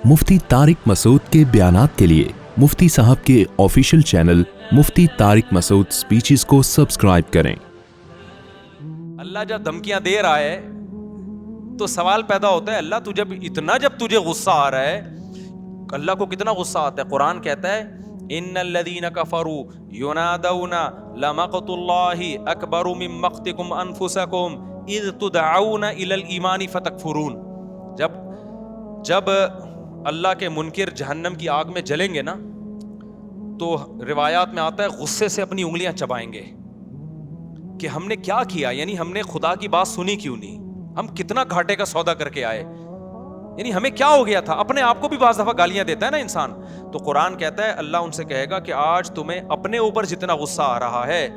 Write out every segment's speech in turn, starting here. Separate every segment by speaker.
Speaker 1: مفتی طارق مسعود کے بیانات کے لیے مفتی صاحب کے آفیشیل چینل مفتی طارق مسعود سپیچز کو سبسکرائب کریں۔
Speaker 2: اللہ جب دھمکیاں دے رہا ہے تو سوال پیدا ہوتا ہے اللہ جب تجھے غصہ آ رہا ہے، اللہ کو کتنا غصہ آتا ہے؟ قرآن کہتا ہے ان الذین کفروا ینادون لمقت اللہ اکبر من مقتکم انفسکم اذ تدعون الی الایمان فتکفرون۔ جب اللہ کے منکر جہنم کی آگ میں جلیں گے نا تو روایات میں آتا ہے غصے سے اپنی انگلیاں چبائیں گے کہ ہم نے کیا کیا، یعنی ہم نے خدا کی بات سنی کیوں نہیں، ہم کتنا گھاٹے کا سودا کر کے آئے، یعنی ہمیں کیا ہو گیا تھا۔ اپنے آپ کو بھی بعض دفعہ گالیاں دیتا ہے نا انسان، تو قرآن کہتا ہے اللہ ان سے کہے گا کہ آج تمہیں اپنے اوپر جتنا غصہ آ رہا ہے،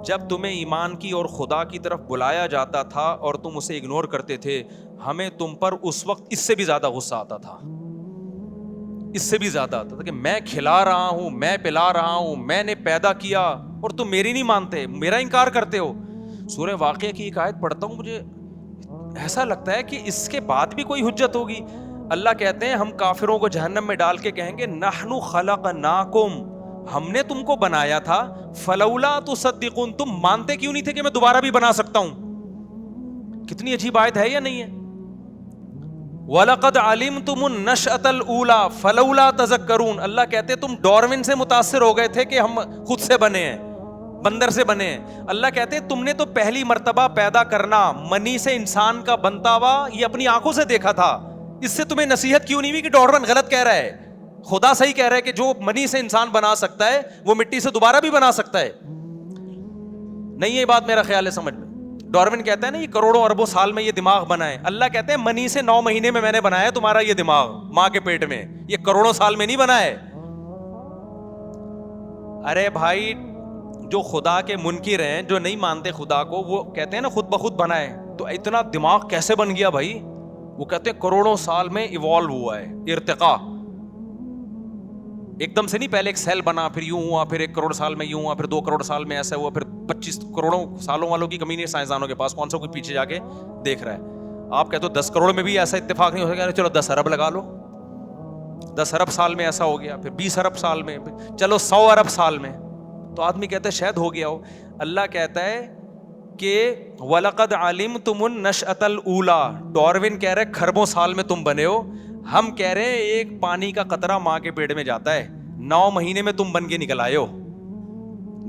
Speaker 2: جب تمہیں ایمان کی اور خدا کی طرف بلایا جاتا تھا اور تم اسے اگنور کرتے تھے، ہمیں تم پر اس وقت اس سے بھی زیادہ غصہ آتا تھا، اس سے بھی زیادہ آتا تھا کہ میں کھلا رہا ہوں، میں پلا رہا ہوں، میں نے پیدا کیا اور تم میری نہیں مانتے، میرا انکار کرتے ہو۔ سورہ واقعہ کی ایک آیت پڑھتا ہوں، مجھے ایسا لگتا ہے کہ اس کے بعد بھی کوئی حجت ہوگی۔ اللہ کہتے ہیں ہم کافروں کو جہنم میں ڈال کے کہیں گے نحن خلقناکم، ہم نے تم کو بنایا تھا، فلولا تصدقون، تم مانتے کیوں نہیں تھے کہ میں دوبارہ بھی بنا سکتا ہوں۔ کتنی عجیب آیت ہے یا نہیں ہے؟ وَلَقَدْ عَلِمْتُمُ النَّشْأَةَ الْأُولَى فَلَوْلَا تَذَكَّرُونَ، اللہ کہتے ہیں تم ڈارون سے متاثر ہو گئے تھے کہ ہم خود سے بنے ہیں، بندر سے بنے ہیں۔ اللہ کہتے ہیں تم نے تو پہلی مرتبہ پیدا کرنا منی سے انسان کا بنتا ہوا یہ اپنی آنکھوں سے دیکھا تھا، اس سے تمہیں نصیحت کیوں نہیں ہوئی کہ ڈارون غلط کہہ رہا ہے، خدا صحیح کہہ رہا ہے کہ جو منی سے انسان بنا سکتا ہے وہ مٹی سے دوبارہ بھی بنا سکتا ہے۔ نہیں یہ بات میرا خیال ہے سمجھ میں۔ ڈارون کہتا ہے نا یہ کروڑوں اربوں سال میں یہ دماغ بنا ہے، اللہ کہتے ہیں منی سے 9 مہینے میں نے بنایا تمہارا یہ دماغ ماں کے پیٹ میں، یہ کروڑوں سال میں نہیں بنا ہے۔ ارے بھائی جو خدا کے منکر ہیں، جو نہیں مانتے خدا کو، وہ کہتے ہیں نا خود بخود بنا ہے، تو اتنا دماغ کیسے بن گیا بھائی؟ وہ کہتے ہیں کروڑوں سال میں ایوالو ہوا ہے، ارتقا، ایک دم سے نہیں، پہلے ایک سیل بنا، پھر یوں ہوا، پھر 1 کروڑ سال میں یوں ہوا، پھر 2 کروڑ سال میں ایسا ہوا، پھر 25 کروڑوں سالوں والوں کی کمی نہیں سائنسدانوں کے پاس، کون سا کوئی پیچھے جا کے دیکھ رہا ہے۔ آپ کہتے ہو 10 کروڑ میں بھی ایسا اتفاق نہیں ہو سکتا، چلو 10 ارب لگا لو، 10 ارب سال میں ایسا ہو گیا، پھر 20 ارب سال میں، چلو 100 ارب سال میں، تو آدمی کہتا ہے شاید ہو گیا ہو۔ اللہ کہتا ہے کہ وَلَقَدْ عَلِمْتُمُ النَّشْأَةَ الْأُولَى، ڈارون کہہ رہے کھربوں سال میں تم بنے ہو، ہم کہہ رہے ہیں ایک پانی کا قطرہ ماں کے پیٹ میں جاتا ہے، 9 مہینے میں تم بن کے نکل آئے ہو،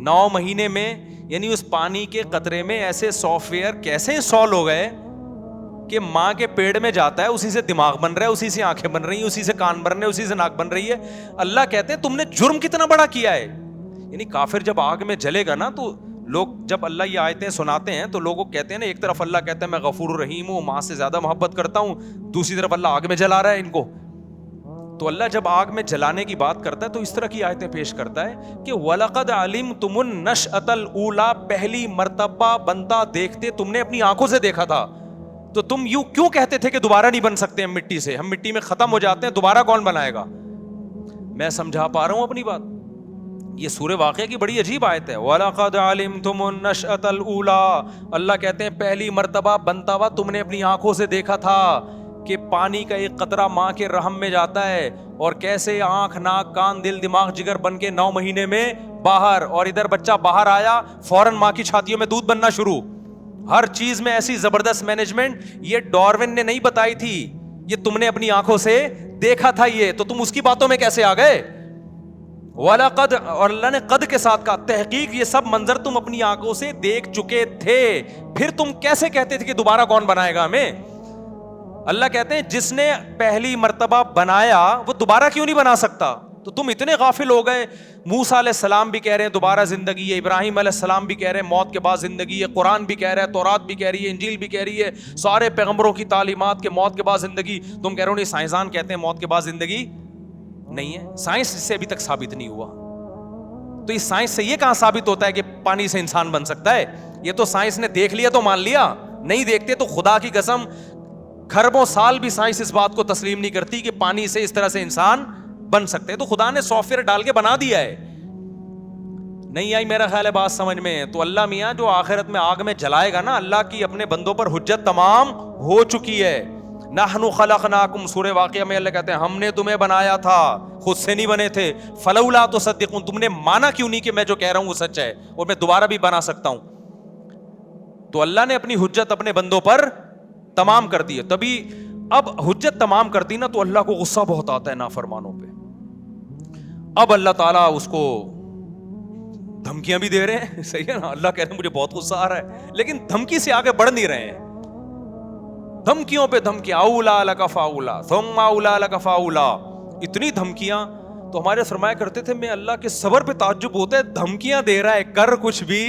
Speaker 2: 9 مہینے میں، یعنی اس پانی کے قطرے میں ایسے سافٹ ویئر کیسے انسٹال ہو گئے کہ ماں کے پیٹ میں جاتا ہے، اسی سے دماغ بن رہا ہے، اسی سے آنکھیں بن رہی ہیں، اسی سے کان بن رہے ہیں، اسی سے ناک بن رہی ہے۔ اللہ کہتے ہیں تم نے جرم کتنا بڑا کیا ہے۔ یعنی کافر جب آگ میں جلے گا نا تو لوگ جب اللہ یہ آیتیں سناتے ہیں تو لوگوں کہتے ہیں نا، ایک طرف اللہ کہتا ہے میں غفور الرحیم ہوں، ماں سے زیادہ محبت کرتا ہوں، دوسری طرف اللہ آگ میں جلا رہا ہے ان کو۔ تو اللہ جب آگ میں جلانے کی بات کرتا ہے تو اس طرح کی آیتیں پیش کرتا ہے کہ وَلَقَدْ عَلِمْتُمُ النَّشْأَةَ الْأُولَى، پہلی مرتبہ بنتا دیکھتے تم نے اپنی آنکھوں سے دیکھا تھا، تو تم یوں کیوں کہتے تھے کہ دوبارہ نہیں بن سکتے ہم مٹی سے، ہم مٹی میں ختم ہو جاتے ہیں، دوبارہ کون بنائے گا؟ میں سمجھا پا رہا ہوں اپنی بات؟ یہ سورہ واقعہ کی بڑی عجیب آیت ہے۔ وَلَقَدْ عَلِمْتُمُ النَّشْأَةَ الْأُولَىٰ، اللہ کہتے ہیں پہلی مرتبہ بنتا ہوا تم نے اپنی آنکھوں سے دیکھا تھا کہ پانی کا ایک قطرہ ماں کے رحم میں جاتا ہے اور کیسے آنکھ ناک کان دل دماغ جگر بن کے 9 مہینے میں باہر، اور ادھر بچہ باہر آیا فوراً ماں کی چھاتیوں میں دودھ بننا شروع، ہر چیز میں ایسی زبردست مینجمنٹ۔ یہ ڈارون نے نہیں بتائی تھی، یہ تم نے اپنی آنکھوں سے دیکھا تھا، یہ تو تم اس کی باتوں میں کیسے آ گئے؟ وَلَقَدْ، اور اللہ نے قد کے ساتھ کہا، تحقیق یہ سب منظر تم اپنی آنکھوں سے دیکھ چکے تھے، پھر تم کیسے کہتے تھے کہ دوبارہ کون بنائے گا ہمیں؟ اللہ کہتے ہیں جس نے پہلی مرتبہ بنایا وہ دوبارہ کیوں نہیں بنا سکتا؟ تو تم اتنے غافل ہو گئے۔ موسیٰ علیہ السلام بھی کہہ رہے ہیں دوبارہ زندگی ہے، ابراہیم علیہ السلام بھی کہہ رہے ہیں موت کے بعد زندگی ہے، قرآن بھی کہہ رہا ہے، تورات بھی کہہ رہی ہے، انجیل بھی کہہ رہی ہے، سارے پیغمبروں کی تعلیمات کے موت کے بعد زندگی۔ تم کہہ رہے ہو نہیں، سائنسدان کہتے ہیں موت کے بعد زندگی نہیں ہے، سائنس سے ابھی تک ثابت نہیں ہوا۔ تو اس سائنس سے یہ کہاں ثابت ہوتا ہے کہ پانی سے انسان بن سکتا ہے؟ یہ تو سائنس نے دیکھ لیا تو مان لیا، نہیں دیکھتے تو خدا کی قسم کھربوں سال بھی سائنس اس بات کو تسلیم نہیں کرتی کہ پانی سے اس طرح سے انسان بن سکتے ہیں۔ تو خدا نے سافٹ ویئر ڈال کے بنا دیا ہے۔ نہیں آئی میرا خیال ہے بات سمجھ میں؟ تو اللہ میاں جو آخرت میں آگ میں جلائے گا نا، اللہ کی اپنے بندوں پر حجت تمام ہو چکی ہے۔ نحن خلقناکم، سورہ واقعہ میں اللہ کہتے ہیں ہم نے تمہیں بنایا تھا، خود سے نہیں بنے تھے. فلولا تصدقون، تم نے مانا کیوں نہیں کہ میں جو کہہ رہا ہوں وہ سچ ہے اور میں دوبارہ بھی بنا سکتا ہوں. تو اللہ نے اپنی حجت اپنے بندوں پر تمام کر دی ہے. تبھی اب حجت تمام کر دی نا تو اللہ کو غصہ بہت آتا ہے نافرمانوں پہ. اب اللہ تعالیٰ اس کو دھمکیاں بھی دے رہے ہیں. صحیح ہے نا, اللہ کہہ رہے ہیں مجھے بہت غصہ آ رہا ہے, لیکن دھمکی سے آگے بڑھ نہیں رہے ہیں. دھمکیوں پہ دھمکیاں, اولا لک فاولا ثم اولا لک فاولا, اتنی دھمکیاں. تو ہمارے فرمایا کرتے تھے میں اللہ کے صبر پہ تعجب ہوتا ہے, دھمکیاں دے رہا ہے کر کچھ بھی,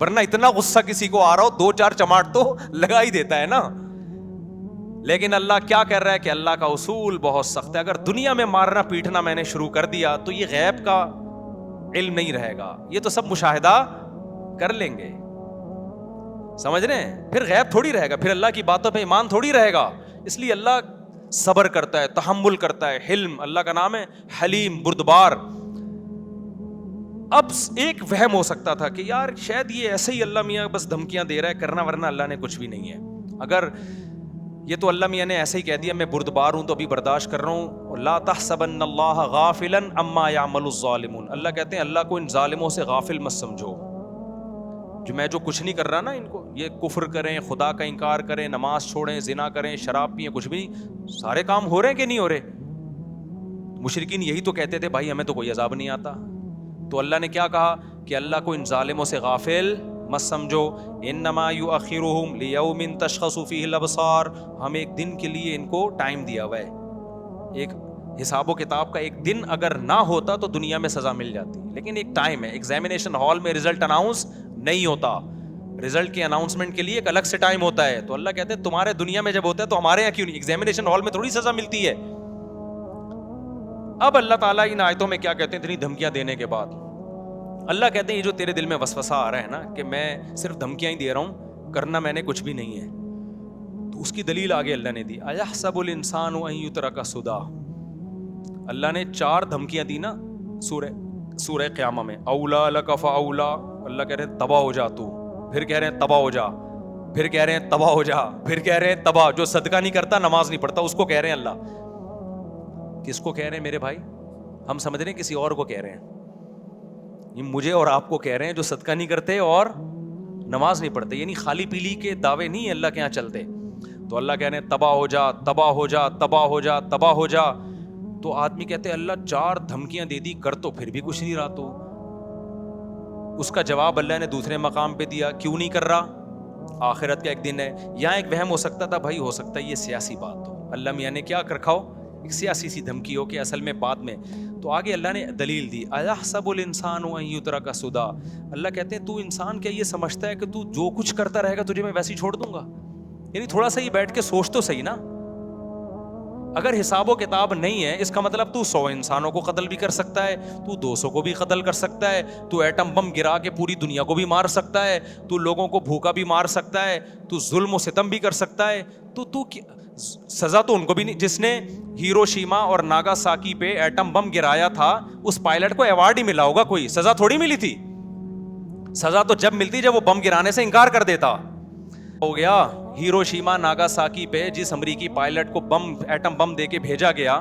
Speaker 2: ورنہ اتنا غصہ کسی کو آ رہا ہو 2-4 چماٹ تو لگا ہی دیتا ہے نا. لیکن اللہ کیا کر رہا ہے کہ اللہ کا اصول بہت سخت ہے. اگر دنیا میں مارنا پیٹنا میں نے شروع کر دیا تو یہ غیب کا علم نہیں رہے گا, یہ تو سب مشاہدہ کر لیں گے, سمجھ رہے ہیں, پھر غیب تھوڑی رہے گا, پھر اللہ کی باتوں پہ ایمان تھوڑی رہے گا. اس لیے اللہ صبر کرتا ہے, تحمل کرتا ہے, حلم اللہ کا نام ہے, حلیم بردبار. اب ایک وہم ہو سکتا تھا کہ یار شاید یہ ایسے ہی اللہ میاں بس دھمکیاں دے رہا ہے, کرنا ورنہ اللہ نے کچھ بھی نہیں ہے. اگر یہ تو اللہ میاں نے ایسے ہی کہہ دیا میں بردبار ہوں تو ابھی برداشت کر رہا ہوں. لا تحسبن اللہ غافلا عما يعمل الظالمون, اللہ کہتے ہیں اللہ کو ان ظالموں سے غافل مت سمجھو. جو میں جو کچھ نہیں کر رہا نا ان کو, یہ کفر کریں, خدا کا انکار کریں, نماز چھوڑیں, زنا کریں, شراب پئیں, کچھ بھی نہیں, سارے کام ہو رہے ہیں کہ نہیں ہو رہے. مشرکین یہی تو کہتے تھے بھائی ہمیں تو کوئی عذاب نہیں آتا. تو اللہ نے کیا کہا کہ اللہ کو ان ظالموں سے غافل مت سمجھو. انما یؤخرهم لیوم تشخص فیہ الابصار, ہم ایک دن کے لیے ان کو ٹائم دیا ہوا ہے. ایک حساب و کتاب کا ایک دن اگر نہ ہوتا تو دنیا میں سزا مل جاتی, لیکن ایک ٹائم ہے. ایگزامینیشن ہال میں رزلٹ اناؤنس نہیں ہوتا, رزلٹ کے اناؤنسمنٹ کے لیے ایک الگ سے ٹائم ہوتا ہے. تو اللہ کہتے ہیں تمہارے دنیا میں جب ہوتا ہے تو ہمارے یہاں کیوں نہیں, ایگزامینیشن ہال میں تھوڑی سزا ملتی ہے. اب اللہ تعالیٰ ان آیتوں میں کیا کہتے ہیں اتنی دھمکیاں دینے کے بعد, اللہ کہتے ہیں یہ جو تیرے دل میں وسوسہ آ رہا ہے نا کہ میں صرف دھمکیاں ہی دے رہا ہوں, کرنا میں نے کچھ بھی نہیں ہے, تو اس کی دلیل آگے اللہ نے دی. ایحسب الانسان ان یترک سدی, اللہ نے 4 دھمکیاں دی نا سورہ قیامہ میں. اولا لک فاولا, اللہ کہہ رہے ہیں تباہ ہو جا تو, پھر کہہ رہے ہیں تباہ ہو جا, پھر کہہ رہے ہیں تباہ ہو جا, پھر کہہ رہے ہیں تباہ. جو صدقہ نہیں کرتا نماز نہیں پڑھتا اس کو کہہ رہے ہیں اللہ. کس کو کہہ رہے ہیں میرے بھائی, ہم سمجھ رہے ہیں کسی اور کو کہہ رہے ہیں, یہ مجھے اور آپ کو کہہ رہے ہیں جو صدقہ نہیں کرتے اور نماز نہیں پڑھتے. یعنی خالی پیلی کے دعوے نہیں اللہ کے یہاں چلتے. تو اللہ کہہ رہے ہیں تباہ ہو جا, تباہ ہو جا, تباہ ہو جا, تباہ ہو جا. تو آدمی کہتے ہیں اللہ 4 دھمکیاں دے دی, کر تو پھر بھی کچھ نہیں رہا. تو اس کا جواب اللہ نے دوسرے مقام پہ دیا, کیوں نہیں کر رہا, آخرت کا ایک دن ہے. یہاں ایک وہم ہو سکتا تھا بھائی, ہو سکتا ہے یہ سیاسی بات ہو, اللہ میاں نے کیا کر رکھا ہو, ایک سیاسی سی دھمکی ہو کہ اصل میں بعد میں. تو آگے اللہ نے دلیل دی, ایحسب الانسان ان یترک سدی, اللہ کہتے ہیں تو انسان کیا یہ سمجھتا ہے کہ تو جو کچھ کرتا رہے گا تجھے میں ویسے ہی چھوڑ دوں گا. یعنی تھوڑا سا یہ بیٹھ کے سوچ تو صحیح نا, اگر حساب و کتاب نہیں ہے اس کا مطلب تو 100 انسانوں کو قتل بھی کر سکتا ہے, تو 200 کو بھی قتل کر سکتا ہے, تو ایٹم بم گرا کے پوری دنیا کو بھی مار سکتا ہے, تو لوگوں کو بھوکا بھی مار سکتا ہے, تو ظلم و ستم بھی کر سکتا ہے. تو سزا تو ان کو بھی نہیں, جس نے ہیروشیما اور ناگاساکی پہ ایٹم بم گرایا تھا اس پائلٹ کو ایوارڈ ہی ملا ہوگا, کوئی سزا تھوڑی ملی تھی. سزا تو جب ملتی جب وہ بم گرانے سے انکار کر دیتا. ہو گیا ہیروشیما ناگاساکی پہ جس امریکی پائلٹ کو ایٹم بم دے کے بھیجا گیا,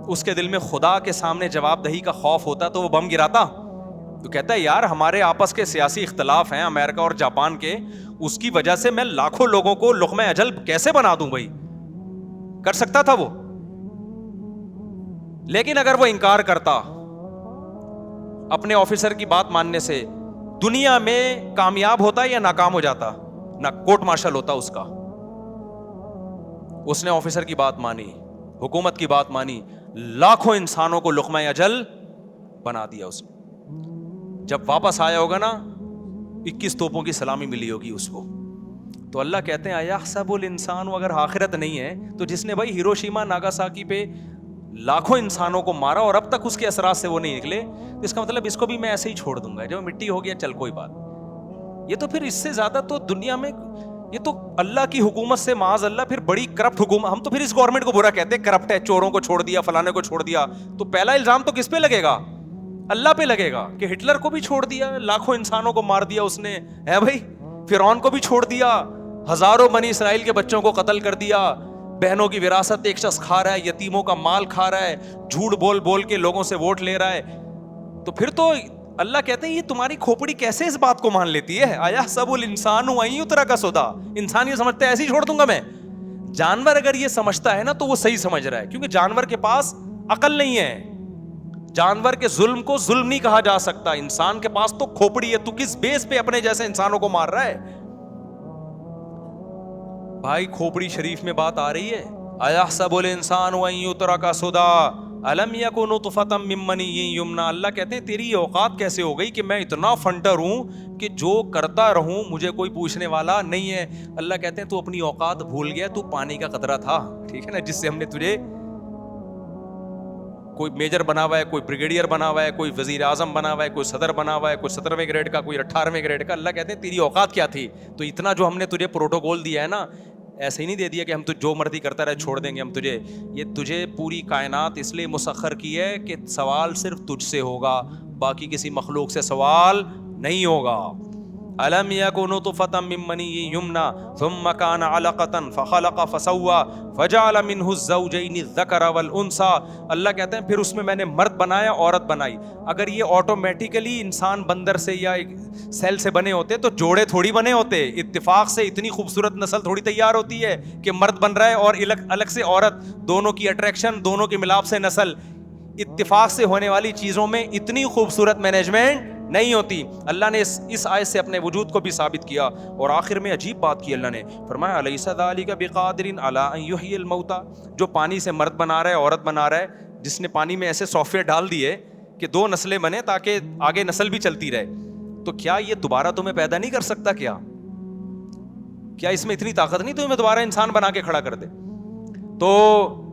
Speaker 2: اس کے دل میں خدا کے سامنے جواب دہی کا خوف ہوتا تو وہ بم گراتا. تو کہتا ہے یار ہمارے آپس کے سیاسی اختلاف ہیں امریکہ اور جاپان کے, اس کی وجہ سے میں لاکھوں لوگوں کو لقمہ اجل کیسے بنا دوں بھائی, کر سکتا تھا وہ. لیکن اگر وہ انکار کرتا اپنے آفیسر کی بات ماننے سے, دنیا میں کامیاب ہوتا یا ناکام ہو جاتا, نہ کورٹ مارشل ہوتا اس کا. اس نے آفیسر کی بات مانی, حکومت کی بات مانی, لاکھوں انسانوں کو لقمہ اجل بنا دیا اس نے. جب واپس آیا ہوگا نا 21 توپوں کی سلامی ملی ہوگی اس کو. تو اللہ کہتے ہیں ایحسب الانسان, اگر آخرت نہیں ہے تو جس نے بھائی ہیروشیما ناگاساکی پہ لاکھوں انسانوں کو مارا اور اب تک اس کے اثرات سے وہ نہیں نکلے, تو اس کا مطلب اس کو بھی میں ایسے ہی چھوڑ دوں گا, جب مٹی ہو گیا چل کوئی بات. یہ تو پھر اس سے زیادہ تو دنیا میں یہ تو اللہ کی حکومت سے معاذ اللہ پھر بڑی کرپٹ حکومت. ہم تو پھر اس گورنمنٹ کو برا کہتے ہیں کرپٹ ہے, چوروں کو چھوڑ دیا, فلانے کو چھوڑ دیا. تو پہلا الزام تو کس پہ لگے گا, اللہ پہ لگے گا کہ ہٹلر کو بھی چھوڑ دیا, لاکھوں انسانوں کو مار دیا اس نے, ہے بھائی. فرعون کو بھی چھوڑ دیا, ہزاروں بنی اسرائیل کے بچوں کو قتل کر دیا, بہنوں کی وراثت ایک شخص کھا رہا ہے, یتیموں کا مال کھا رہا ہے, جھوٹ بول بول کے لوگوں سے ووٹ لے رہا ہے, تو پھر تو اللہ کہتے ہیں یہ تمہاری کھوپڑی کیسے اس بات کو مان لیتی ہے؟ آیا سب الانسان وہیں اترا کا سودا, انسان یہ سمجھتا ہے ایسے ہی چھوڑ دوں گا میں. جانور اگر یہ سمجھتا ہے نا تو وہ صحیح سمجھ رہا ہے, کیونکہ جانور کے پاس عقل نہیں ہے. جانور کے ظلم کو ظلم نہیں کہا جا سکتا, انسان کے پاس تو کھوپڑی ہے. تو کس بیس پہ اپنے جیسے انسانوں کو مار رہا ہے بھائی؟ کھوپڑی شریف میں بات آ رہی ہے, ایحسب الانسان ان یترک سدی الم یکن نطفۃ من منی یمنی. اللہ کہتے ہیں تیری یہ اوقات کیسے ہو گئی کہ میں اتنا فنٹر ہوں کہ جو کرتا رہوں مجھے کوئی پوچھنے والا نہیں ہے. اللہ کہتے ہیں تو اپنی اوقات بھول گیا, تو پانی کا قطرہ تھا, ٹھیک ہے نا, جس سے ہم نے تجھے کوئی میجر بنا ہوا ہے, کوئی بریگیڈیئر بنا ہوا ہے, کوئی وزیر اعظم بنا ہوا ہے, کوئی صدر بنا ہوا ہے, کوئی 17ویں گریڈ کا, کوئی 18ویں گریڈ کا. اللہ کہتے ہیں تیری اوقات کیا تھی؟ تو اتنا جو ہم نے تجھے پروٹوکول دیا ہے نا, ایسے ہی نہیں دے دیا کہ ہم تو جو مرضی کرتا رہے چھوڑ دیں گے ہم تجھے. یہ تجھے پوری کائنات اس لیے مسخر کی ہے کہ سوال صرف تجھ سے ہوگا, باقی کسی مخلوق سے سوال نہیں ہوگا. الم یکن نطفۃ من منی یمنی ثم کان علقۃ فخلق فسوى فجعل منه الزوجین الذکر والانثى. اللہ کہتے ہیں پھر اس میں نے مرد بنایا عورت بنائی. اگر یہ آٹومیٹیکلی انسان بندر سے یا سیل سے بنے ہوتے تو جوڑے تھوڑی بنے ہوتے. اتفاق سے اتنی خوبصورت نسل تھوڑی تیار ہوتی ہے کہ مرد بن رہا ہے اور الگ سے عورت, دونوں کی اٹریکشن, دونوں کے ملاپ سے نسل. اتفاق سے ہونے والی چیزوں میں اتنی خوبصورت مینجمنٹ نہیں ہوتی. اللہ نے اس آیت سے اپنے وجود کو بھی ثابت کیا. اور آخر میں عجیب بات کی اللہ نے, فرمایا الیس ذلک بقادر علی ان یحیی الموتى. جو پانی سے مرد بنا رہا ہے عورت بنا رہا ہے, جس نے پانی میں ایسے سافٹ ویئر ڈال دیے کہ 2 نسلیں بنے تاکہ آگے نسل بھی چلتی رہے, تو کیا یہ دوبارہ تمہیں پیدا نہیں کر سکتا؟ کیا اس میں اتنی طاقت نہیں تمہیں دوبارہ انسان بنا کے کھڑا کر دے؟ تو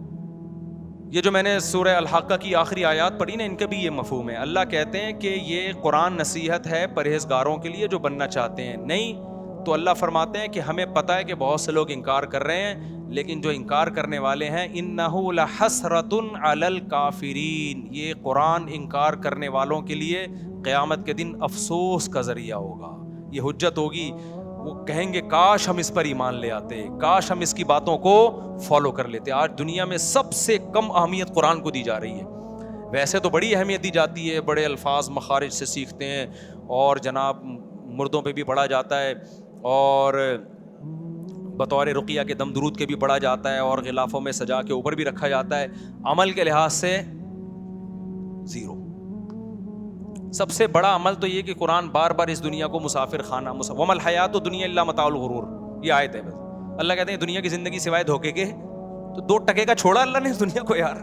Speaker 2: یہ جو میں نے سورہ الحاقہ کی آخری آیات پڑھی نا, ان کا بھی یہ مفہوم ہے. اللہ کہتے ہیں کہ یہ قرآن نصیحت ہے پرہیزگاروں کے لیے جو بننا چاہتے ہیں. نہیں تو اللہ فرماتے ہیں کہ ہمیں پتہ ہے کہ بہت سے لوگ انکار کر رہے ہیں, لیکن جو انکار کرنے والے ہیں انہ لحسرۃ علی الکافرین, یہ قرآن انکار کرنے والوں کے لیے قیامت کے دن افسوس کا ذریعہ ہوگا. یہ حجت ہوگی, وہ کہیں گے کاش ہم اس پر ایمان لے آتے, کاش ہم اس کی باتوں کو فالو کر لیتے. آج دنیا میں سب سے کم اہمیت قرآن کو دی جا رہی ہے. ویسے تو بڑی اہمیت دی جاتی ہے, بڑے الفاظ مخارج سے سیکھتے ہیں, اور جناب مردوں پہ بھی پڑھا جاتا ہے, اور بطور رقیہ کے دم درود کے بھی پڑھا جاتا ہے, اور غلافوں میں سجا کے اوپر بھی رکھا جاتا ہے. عمل کے لحاظ سے زیرو. سب سے بڑا عمل تو یہ کہ قرآن بار بار اس دنیا کو مسافر خانہ, وما الحیات الدنیا الا متاع الغرور, یہ آیت ہے بس. اللہ کہتے ہیں دنیا کی زندگی سوائے دھوکے کے, تو 2 ٹکے کا چھوڑا اللہ نے اس دنیا کو یار.